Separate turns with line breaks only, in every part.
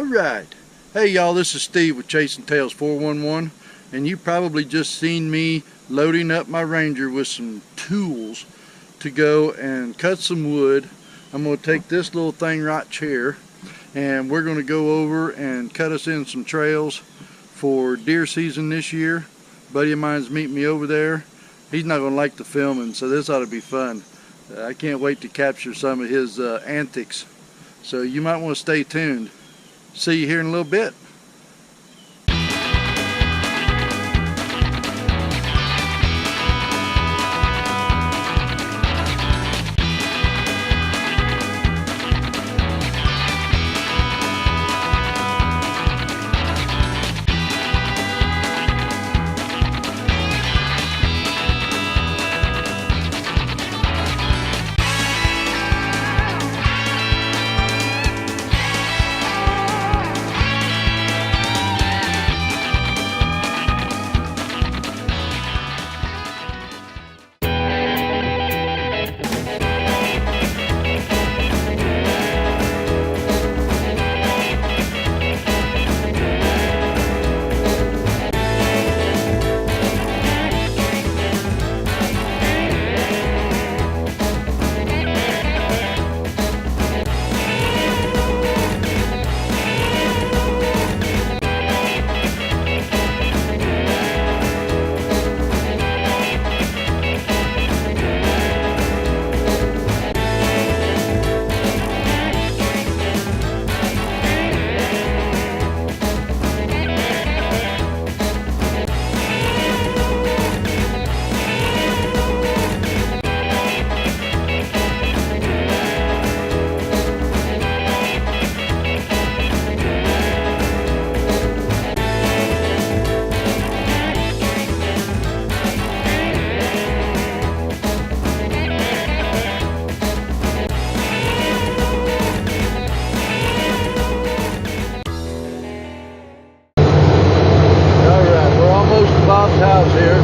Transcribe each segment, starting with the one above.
Alright, hey y'all, this is Steve with Chasing Tails 411, and you probably just seen me loading up my Ranger with some tools to go and cut some wood. I'm going to take this little thing right here, and we're going to go over and cut us in some trails for deer season this year. A buddy of mine's meeting me over there. He's not going to like the filming, so this ought to be fun. I can't wait to capture some of his antics, so you might want to stay tuned. See you here in a little bit. House here.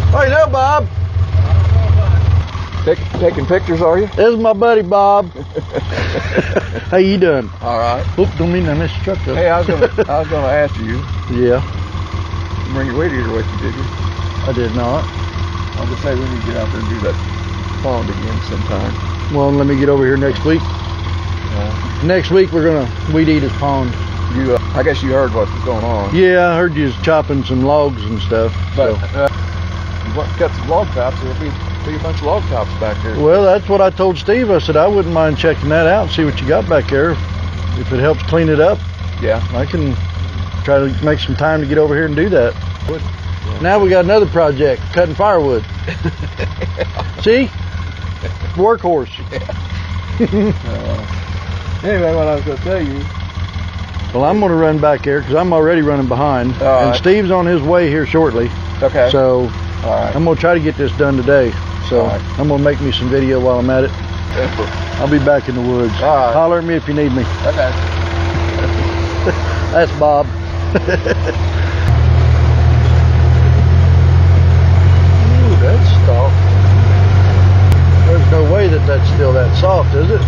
Hey there, Bob.
Taking pictures, are you?
This is my buddy Bob. How you doing?
All right.
Oop, don't mean I missed your truck though.
Hey, I was gonna ask you.
Yeah.
You bring your weed eater with you, did you?
I did not.
I'll just say we need to get out there and do that pond again sometime.
Well, let me get over here next week. Next week we're gonna weed eat his pond.
You, I guess you heard what was going on.
Yeah, I heard you was chopping some logs and stuff.
But
so.
You want to cut some log tops? There'll be a bunch of log tops back there.
Well, that's what I told Steve. I said I wouldn't mind checking that out and see what you got back there. If it helps clean it up,
yeah,
I can try to make some time to get over here and do that.
Yeah.
Now we got another project, cutting firewood. See? Workhorse.
Anyway, what I was going to tell you.
Well, I'm going to run back there because I'm already running behind. And Steve's on his way here shortly.
Okay.
So
right.
I'm going to try to get this done today. So right. I'm going to make me some video while I'm at it. I'll be back in the woods.
Right.
Holler at me if you need me.
Okay.
That's Bob. Ooh, that's soft. There's no way that that's still that soft, is it?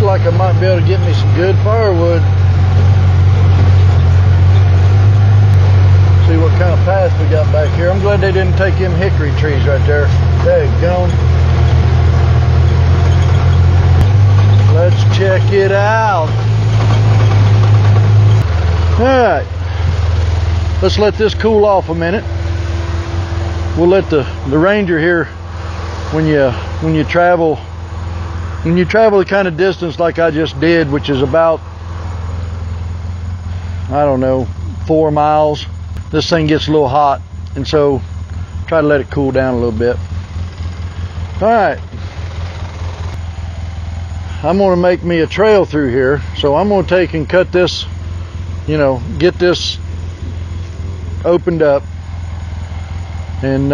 Like I might be able to get me some good firewood. See what kind of path we got back here. I'm glad they didn't take them hickory trees right there. There you go. Let's check it out. Alright. Let's let this cool off a minute. We'll let the Ranger here, when you travel the kind of distance like I just did, which is about, I don't know, 4 miles, this thing gets a little hot, and so try to let it cool down a little bit. All right, let's let this cool off a minute. We'll let the Ranger here, when you travel the kind of distance like I just did, which is about, I don't know, 4 miles, this thing gets a little hot, and so try to let it cool down a little bit. All right. Let's let this cool off a minute. We'll let the Ranger here, when you travel the kind of distance like I just did, which is about, I don't know, 4 miles, this thing gets a little hot, and so try to let it cool down a little bit. All right. I'm going to make me a trail through here. So I'm going to take and cut this, you know, get this opened up. And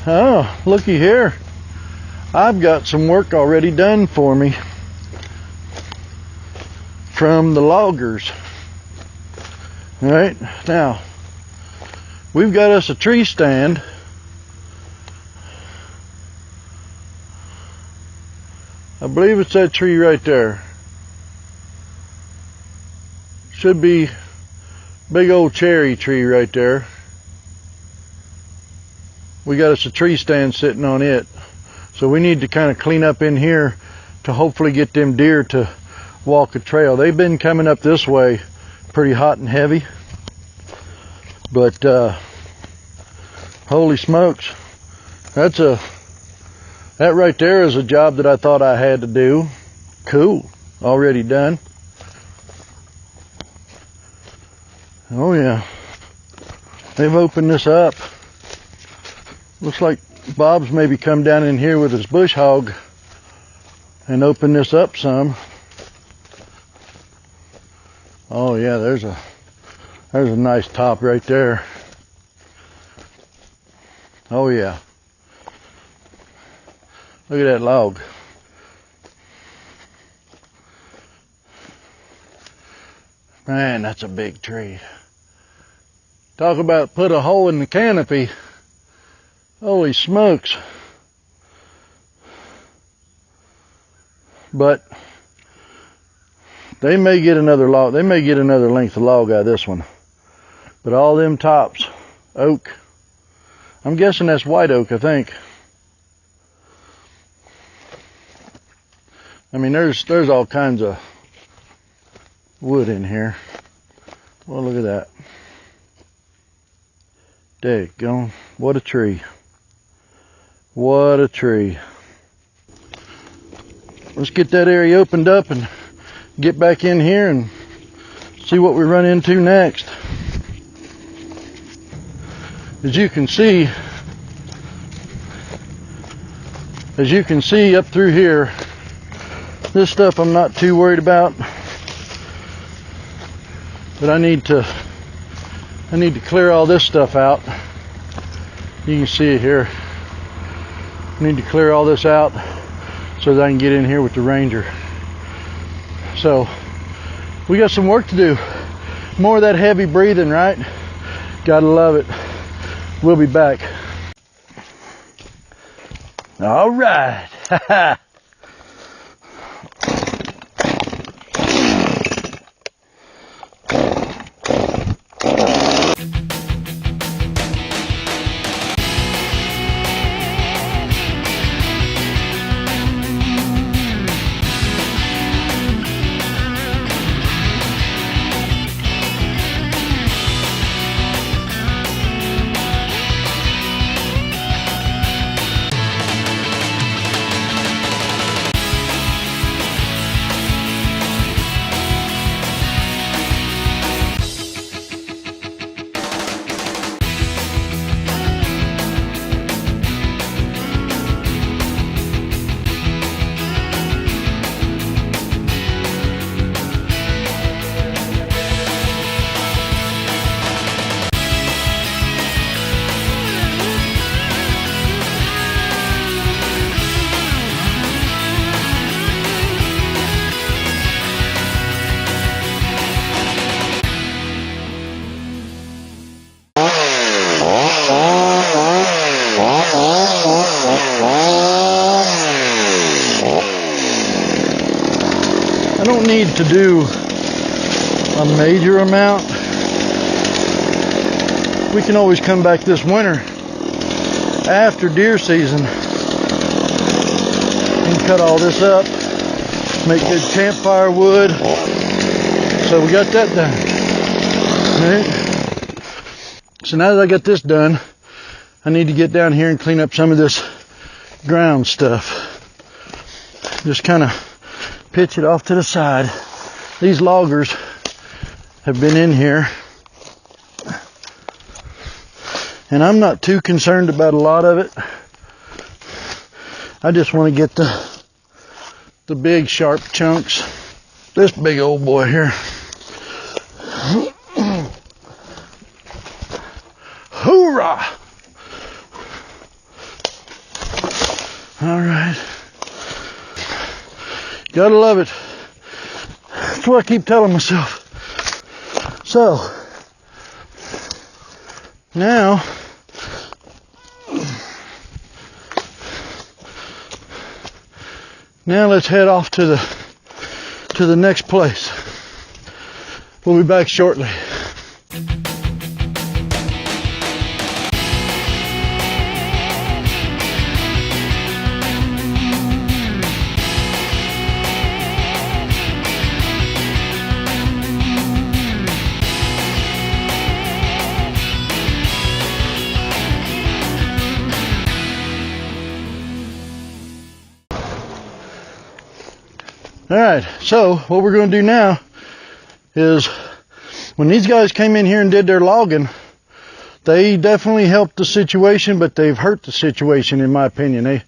oh, looky here. I've got some work already done for me from the loggers. All right, now we've got us a tree stand. I believe it's that tree right there. Should be big old cherry tree right there. We got us a tree stand sitting on it. So we need to kind of clean up in here to hopefully get them deer to walk a trail. They've been coming up this way pretty hot and heavy. But holy smokes, that right there is a job that I thought I had to do. Cool, already done. Oh yeah, they've opened this up. Looks like Bob's maybe come down in here with his bush hog and opened this up some. Oh yeah, there's a nice top right there. Oh yeah. Look at that log. Man, that's a big tree. Talk about put a hole in the canopy. Holy smokes. But they may get another log, they may get another length of log out of this one. But all them tops, oak. I'm guessing that's white oak, I think. I mean, there's all kinds of wood in here. Well, look at that. Daggone, what a tree. What a tree. Let's get that area opened up and get back in here and see what we run into next. As you can see up through here, this stuff I'm not too worried about, but I need to clear all this stuff out. You can see it here. I need to clear all this out so that I can get in here with the Ranger. So we got some work to do. More of that heavy breathing, right? Gotta love it. We'll be back. All right. I don't need to do a major amount. We can always come back this winter after deer season and cut all this up, make good campfire wood. So we got that done. All right. So now that I got this done, I need to get down here and clean up some of this ground stuff. Just kind of pitch it off to the side. These loggers have been in here, and I'm not too concerned about a lot of it. I just want to get the big sharp chunks. This big old boy here. Hoorah! All right. Gotta love it. That's what I keep telling myself. So, now, let's head off to the next place. We'll be back shortly. All right, so what we're going to do now is, when these guys came in here and did their logging, they definitely helped the situation, but they've hurt the situation, in my opinion.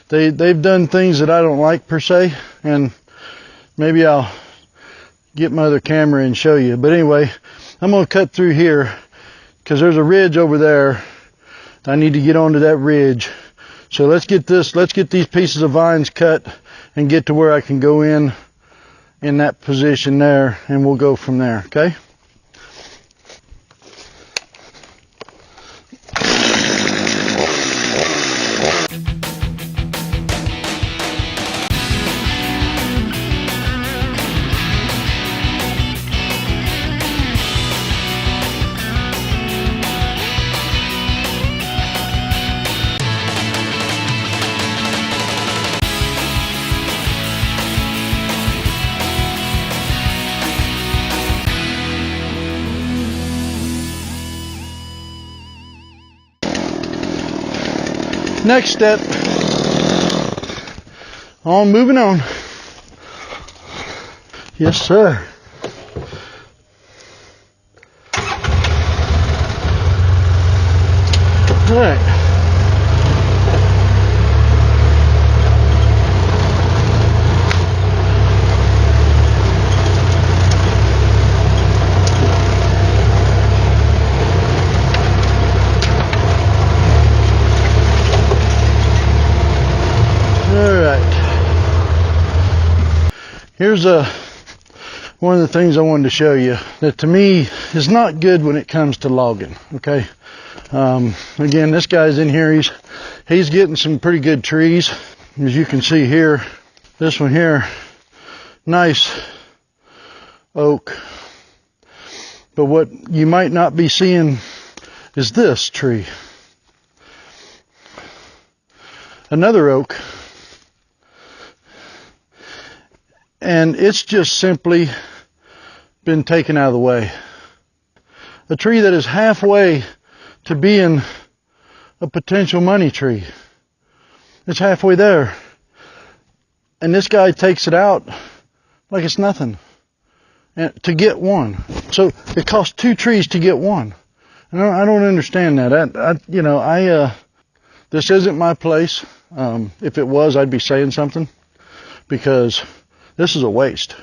They've done things that I don't like per se, and maybe I'll get my other camera and show you. But anyway, I'm going to cut through here because there's a ridge over there. I need to get onto that ridge. So let's get these pieces of vines cut and get to where I can go in that position there, and we'll go from there, okay? Next step, moving on. Yes, sir. All right. Here's one of the things I wanted to show you that to me is not good when it comes to logging, okay? Again, this guy's in here, he's getting some pretty good trees. As you can see here, this one here, nice oak. But what you might not be seeing is this tree. Another oak. And it's just simply been taken out of the way. A tree that is halfway to being a potential money tree. It's halfway there. And this guy takes it out like it's nothing. And to get one. So it costs 2 trees to get one. And I don't understand that. This isn't my place. If it was, I'd be saying something. Because this is a waste.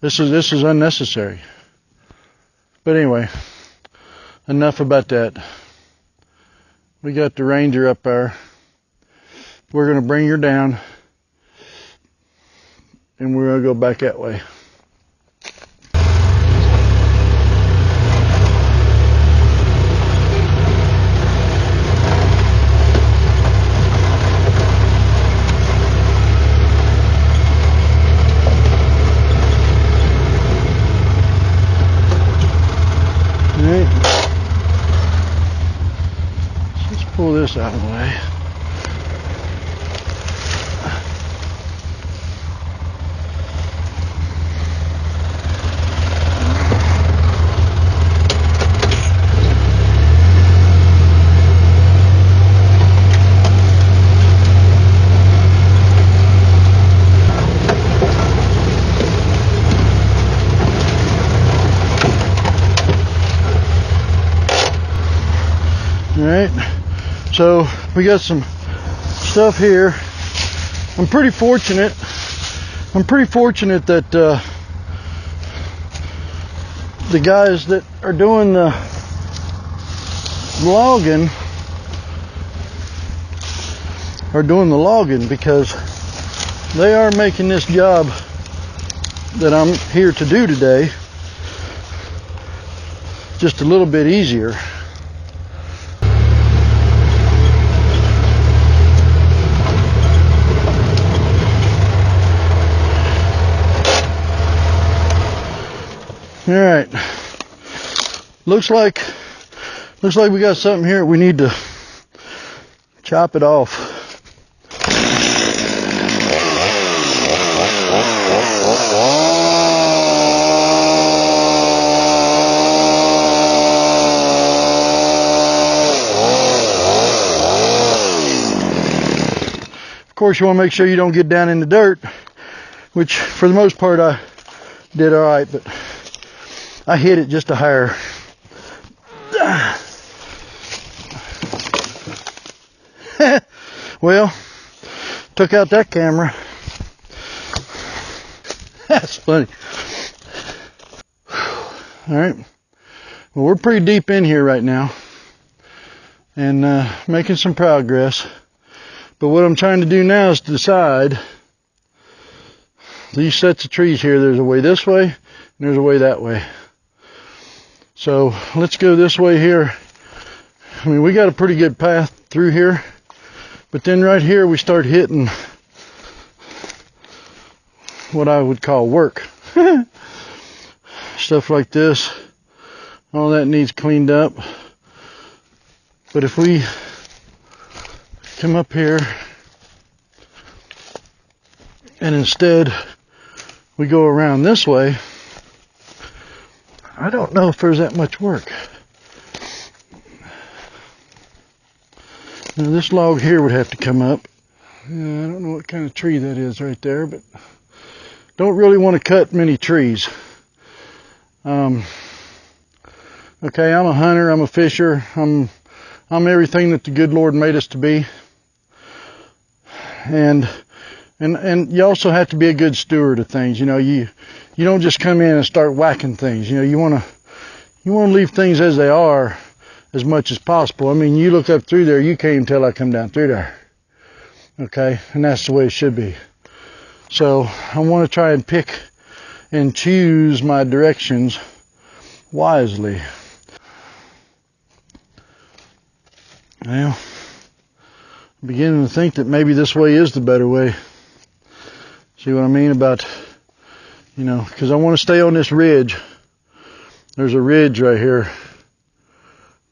This is unnecessary. But anyway, enough about that. We got the Ranger up there. We're going to bring her down. And we're going to go back that way. Pull this out of the way. All right. So we got some stuff here I'm pretty fortunate. I'm pretty fortunate that the guys that are doing the logging because they are making this job that I'm here to do today just a little bit easier. All right, looks like we got something here. We need to chop it off. Of course, you want to make sure you don't get down in the dirt, which for the most part I did all right, but I hit it just a hair. Well, took out that camera. That's funny. All right. Well, we're pretty deep in here right now and making some progress. But what I'm trying to do now is decide these sets of trees here. There's a way this way and there's a way that way. So let's go this way here. I mean, we got a pretty good path through here, but then right here we start hitting what I would call work. Stuff like this, all that needs cleaned up. But if we come up here and instead we go around this way, I don't know if there's that much work. Now this log here would have to come up. I don't know what kind of tree that is right there, but don't really want to cut many trees. Okay, I'm a hunter, I'm a fisher, I'm everything that the good Lord made us to be. And you also have to be a good steward of things. You know, you don't just come in and start whacking things. You know, you want to leave things as they are as much as possible. I mean, you look up through there, you can't even tell I come down through there. Okay, and that's the way it should be. So I want to try and pick and choose my directions wisely. Well, I'm beginning to think that maybe this way is the better way. See what I mean about, you know, because I want to stay on this ridge. There's a ridge right here.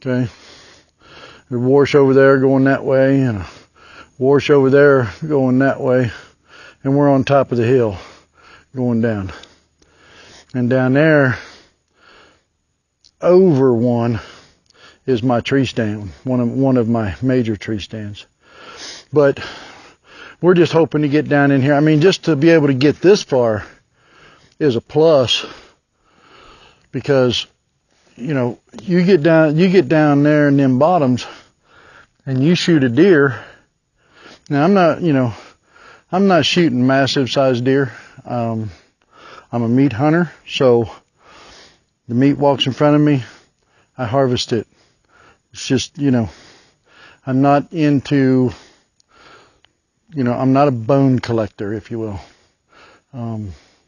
Okay. There's a wash over there going that way and a wash over there going that way. And we're on top of the hill going down. And down there, over one, is my tree stand, one of my major tree stands. But we're just hoping to get down in here. I mean, just to be able to get this far is a plus, because you know, you get down there in them bottoms and you shoot a deer. Now I'm not shooting massive sized deer. I'm a meat hunter, so the meat walks in front of me, I harvest it. It's just, you know, I'm not into, you know, I'm not a bone collector, if you will.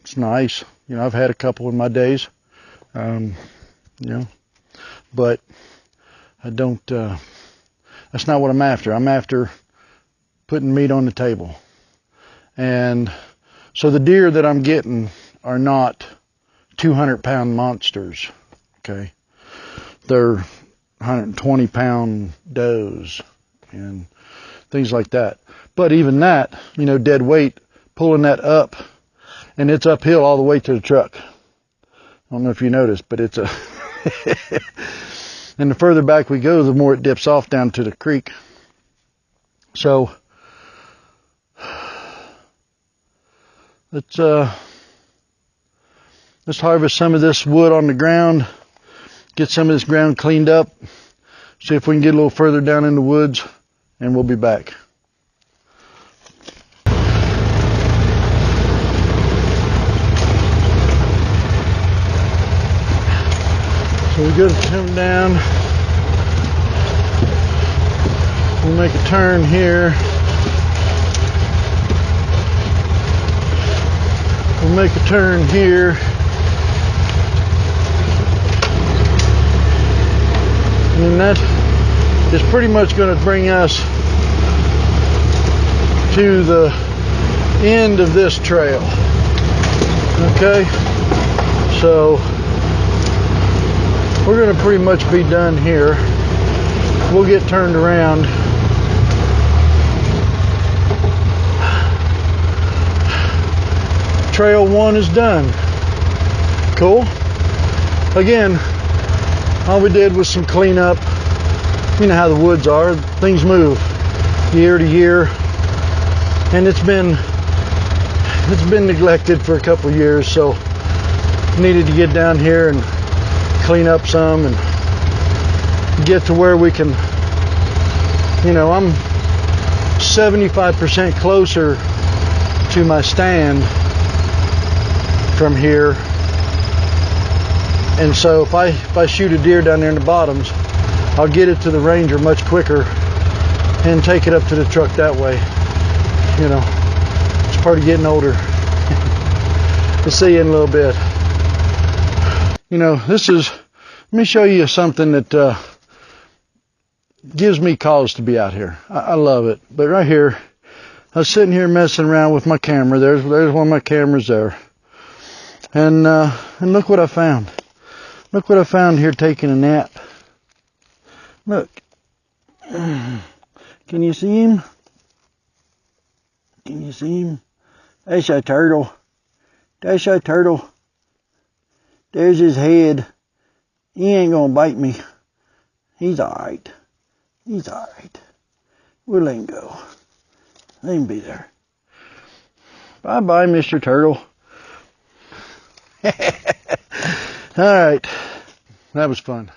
It's nice. You know, I've had a couple in my days, you know, but I don't, that's not what I'm after. I'm after putting meat on the table. And so the deer that I'm getting are not 200-pound monsters, okay? They're 120-pound does and things like that. But even that, you know, dead weight, pulling that up, and it's uphill all the way to the truck. I don't know if you noticed, but it's a... And the further back we go, the more it dips off down to the creek. So let's harvest some of this wood on the ground, get some of this ground cleaned up, see if we can get a little further down in the woods, and we'll be back. So we go to come down. We'll make a turn here. We'll make a turn here. And that is pretty much going to bring us to the end of this trail. Okay, so we're going to pretty much be done here. We'll get turned around. Trail 1 is done. Cool. Again, all we did was some cleanup. You know how the woods are. Things move year to year. And it's been neglected for a couple of years, so needed to get down here and clean up some and get to where we can, you know, I'm 75% closer to my stand from here. And so if I shoot a deer down there in the bottoms, I'll get it to the ranger much quicker and take it up to the truck that way. You know, it's part of getting older. We'll see you in a little bit. You know, let me show you something that gives me cause to be out here. I love it. But right here, I was sitting here messing around with my camera. There's one of my cameras there. And look what I found. Look what I found here taking a nap. Look. Can you see him? Can you see him? That's a turtle. That's a turtle. There's his head. He ain't gonna bite me. He's alright. He's alright. We'll let him go. Let him be there. Bye-bye, Mr. Turtle. Alright. That was fun.